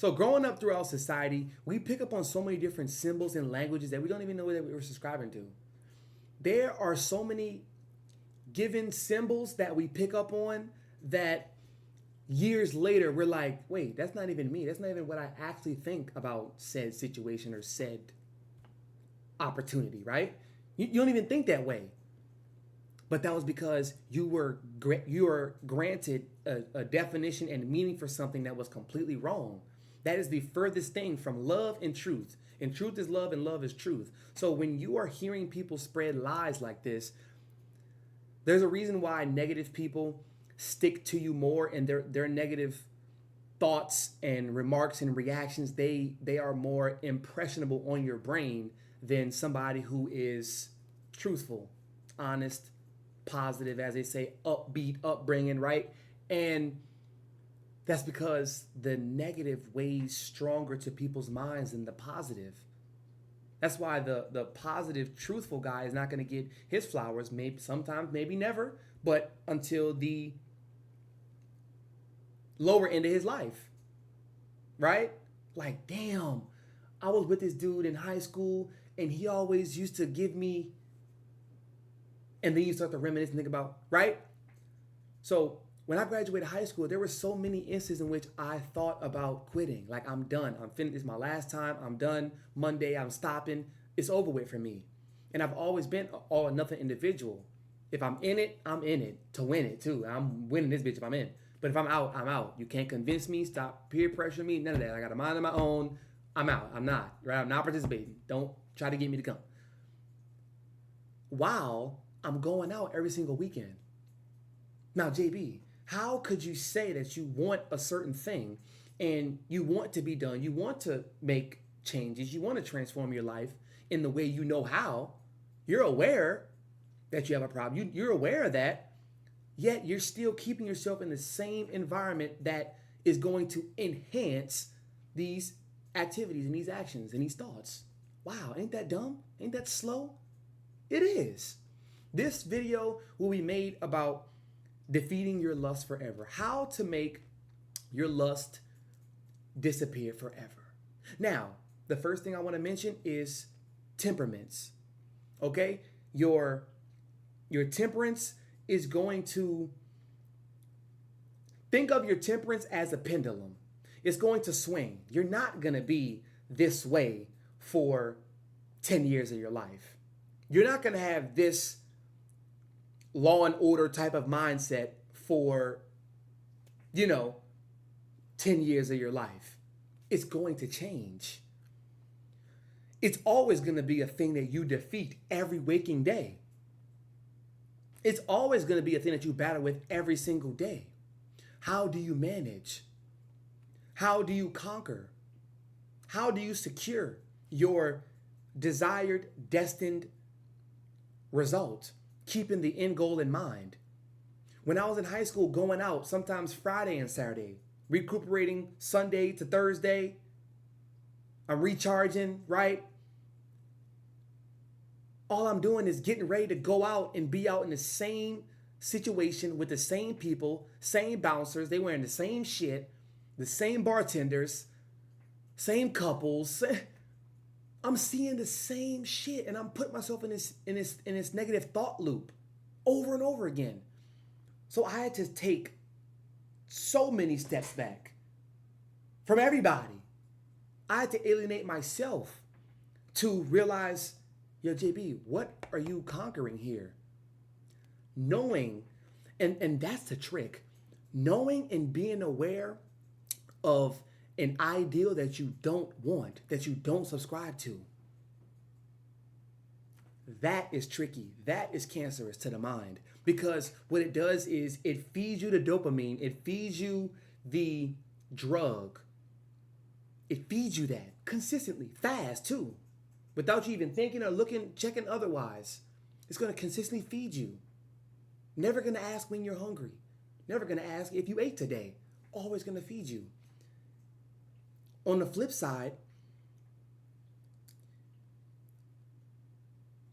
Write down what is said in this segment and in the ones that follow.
So growing up throughout society, we pick up on so many different symbols and languages that we don't even know that we're subscribing to. There are so many given symbols that we pick up on that years later we're like, wait, that's not even me. That's not even what I actually think about said situation or said opportunity, right? You don't even think that way. But that was because you were granted a definition and meaning for something that was completely wrong. That is the furthest thing from love and truth. And truth is love and love is truth. So when you are hearing people spread lies like this, there's a reason why negative people stick to you more, and their negative thoughts and remarks and reactions, they are more impressionable on your brain than somebody who is truthful, honest, positive, as they say, upbeat upbringing, right? And that's because the negative weighs stronger to people's minds than the positive. That's why the positive, truthful guy is not going to get his flowers, maybe sometimes, maybe never, but until the lower end of his life, right? Like, damn, I was with this dude in high school and he always used to give me, and then you start to reminisce and think about, right? So when I graduated high school, there were so many instances in which I thought about quitting. Like, I'm done. I'm finished. This is my last time. I'm done. Monday, I'm stopping. It's over with for me. And I've always been an all or nothing individual. If I'm in it, I'm in it to win it too. I'm winning this bitch if I'm in. But if I'm out, I'm out. You can't convince me, stop peer pressure me, none of that. I got a mind of my own. I'm out. I'm not. Right? I'm not participating. Don't try to get me to come. While I'm going out every single weekend. Now, JB, how could you say that you want a certain thing and you want to be done, you want to make changes, you want to transform your life in the way you know how, you're aware that you have a problem, you're aware of that, yet you're still keeping yourself in the same environment that is going to enhance these activities and these actions and these thoughts. Wow, ain't that dumb? Ain't that slow? It is. This video will be made about defeating your lust forever. How to make your lust disappear forever. Now, the first thing I want to mention is temperaments. Okay? Your temperance is going to, think of your temperance as a pendulum. It's going to swing. You're not going to be this way for 10 years of your life. You're not going to have this law and order type of mindset for, 10 years of your life. It's going to change. It's always going to be a thing that you defeat every waking day. It's always going to be a thing that you battle with every single day. How do you manage? How do you conquer? How do you secure your desired, destined result? Keeping the end goal in mind. When I was in high school, going out, sometimes Friday and Saturday, recuperating Sunday to Thursday, I'm recharging, right? All I'm doing is getting ready to go out and be out in the same situation with the same people, same bouncers, they wearing the same shit, the same bartenders, same couples. I'm seeing the same shit and I'm putting myself in this negative thought loop over and over again. So I had to take so many steps back from everybody. I had to alienate myself to realize, yo, JB, what are you conquering here? Knowing, and that's the trick, knowing and being aware of an ideal that you don't want, that you don't subscribe to. That is tricky. That is cancerous to the mind, because what it does is it feeds you the dopamine. It feeds you the drug. It feeds you that consistently, fast too, without you even thinking or looking, checking otherwise. It's going to consistently feed you. Never going to ask when you're hungry. Never going to ask if you ate today. Always going to feed you. On the flip side,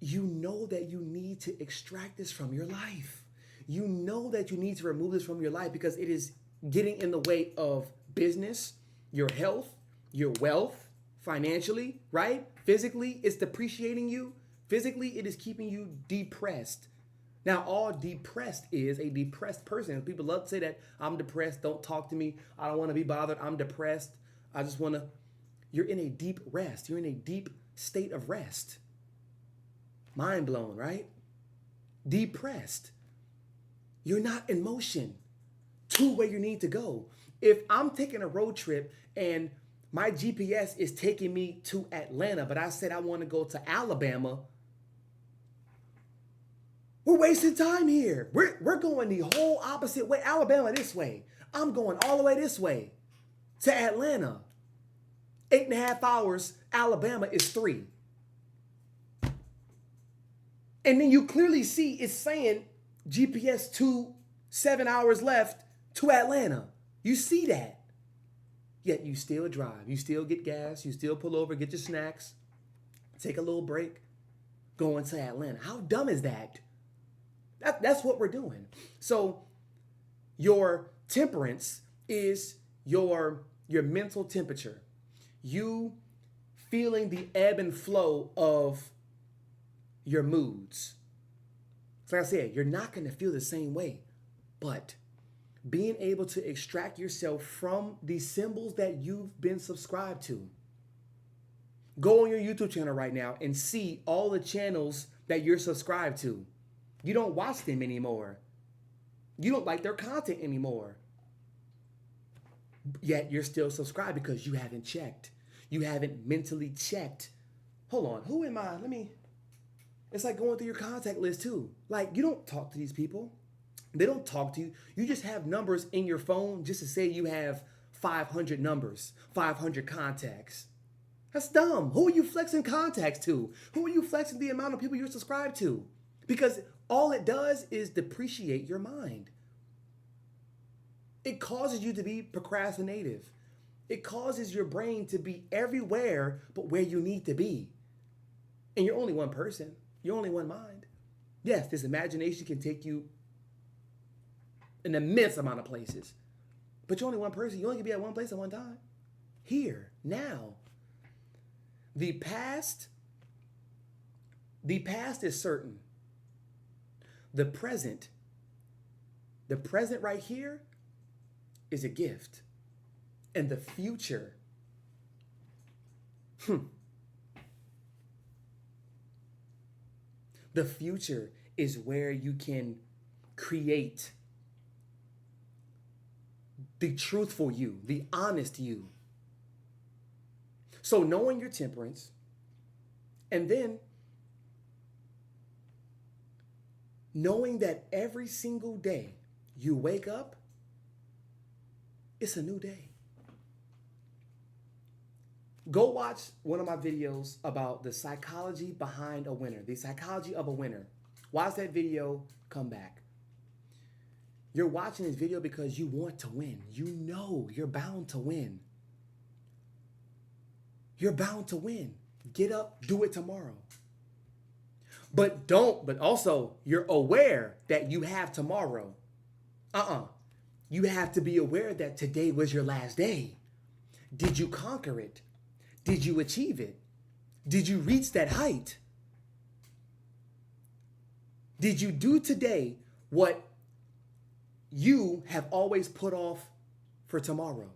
you know that you need to extract this from your life. You know that you need to remove this from your life because it is getting in the way of business, your health, your wealth financially, right? Physically, it's depreciating you. Physically, it is keeping you depressed. Now, all depressed is a depressed person. People love to say that I'm depressed. Don't talk to me. I don't want to be bothered. I'm depressed. I just want to. You're in a deep rest. You're in a deep state of rest. Mind blown, right? Depressed. You're not in motion to where you need to go. If I'm taking a road trip and my GPS is taking me to Atlanta, but I said I want to go to Alabama, we're wasting time here. We're going the whole opposite way. Alabama this way. I'm going all the way this way to Atlanta. 8.5 hours. Alabama is 3. And then you clearly see it's saying GPS 7 hours left to Atlanta. You see that. Yet you still drive. You still get gas. You still pull over, get your snacks, take a little break, go into Atlanta. How dumb is that? That's what we're doing. So your temperance is your mental temperature. You feeling the ebb and flow of your moods. So like I said, you're not going to feel the same way. But being able to extract yourself from the symbols that you've been subscribed to. Go on your YouTube channel right now and see all the channels that you're subscribed to. You don't watch them anymore. You don't like their content anymore. Yet you're still subscribed because you haven't checked. You haven't mentally checked. Hold on, who am I? It's like going through your contact list too. Like, you don't talk to these people. They don't talk to you. You just have numbers in your phone just to say you have 500 numbers, 500 contacts. That's dumb. Who are you flexing contacts to? Who are you flexing the amount of people you're subscribed to? Because all it does is depreciate your mind. It causes you to be procrastinative. It causes your brain to be everywhere but where you need to be. And you're only one person. You're only one mind. Yes, this imagination can take you an immense amount of places. But you're only one person. You only can be at one place at one time. Here, now. The past is certain. The present right here is a gift. And the future, the future is where you can create the truthful you, the honest you. So knowing your temperance, and then knowing that every single day you wake up, it's a new day. Go watch one of my videos about the psychology behind a winner, the psychology of a winner. Watch that video, come back. You're watching this video because you want to win. You know you're bound to win. You're bound to win. Get up, do it tomorrow. But also you're aware that you have tomorrow. You have to be aware that today was your last day. Did you conquer it? Did you achieve it? Did you reach that height? Did you do today what you have always put off for tomorrow?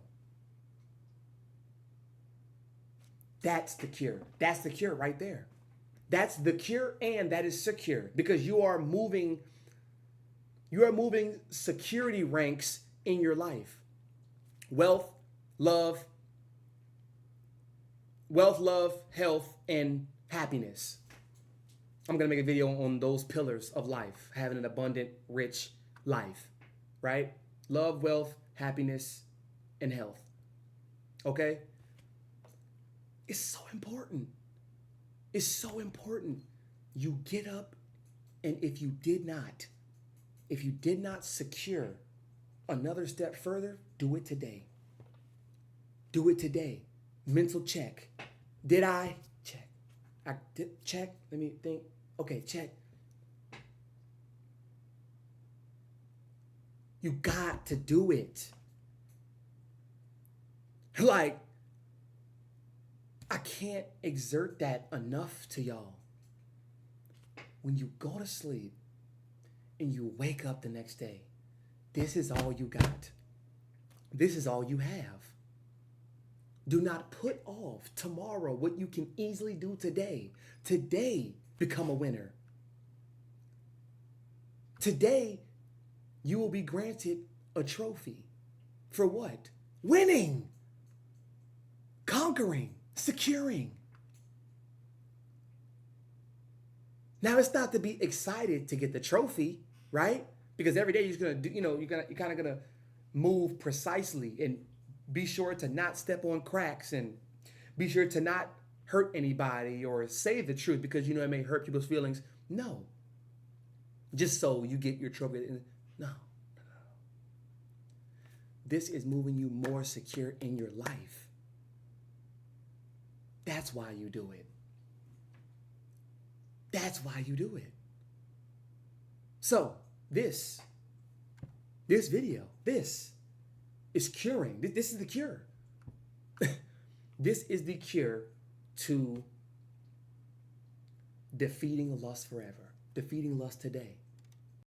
That's the cure. That's the cure right there. That's the cure, and that is secure, because you are moving security ranks in your life. Wealth, love, health, and happiness. I'm going to make a video on those pillars of life, having an abundant, rich life, right? Love, wealth, happiness, and health. Okay? It's so important. It's so important. You get up, and if you did not secure another step further, do it today. Do it today. Mental check. Did I? Check. I did check. Let me think. Okay, check. You got to do it. Like, I can't exert that enough to y'all. When you go to sleep and you wake up the next day, this is all you got. This is all you have. Do not put off tomorrow what you can easily do today. Today, become a winner. Today, you will be granted a trophy. For what? Winning, conquering, securing. Now, it's not to be excited to get the trophy, right? Because every day you're gonna do, you're kind of gonna move precisely and be sure to not step on cracks and be sure to not hurt anybody or say the truth because it may hurt people's feelings. No. Just so you get your trophy. No. This is moving you more secure in your life. That's why you do it. That's why you do it. So this video, this is curing. This is the cure. This is the cure to defeating lust forever, defeating lust today.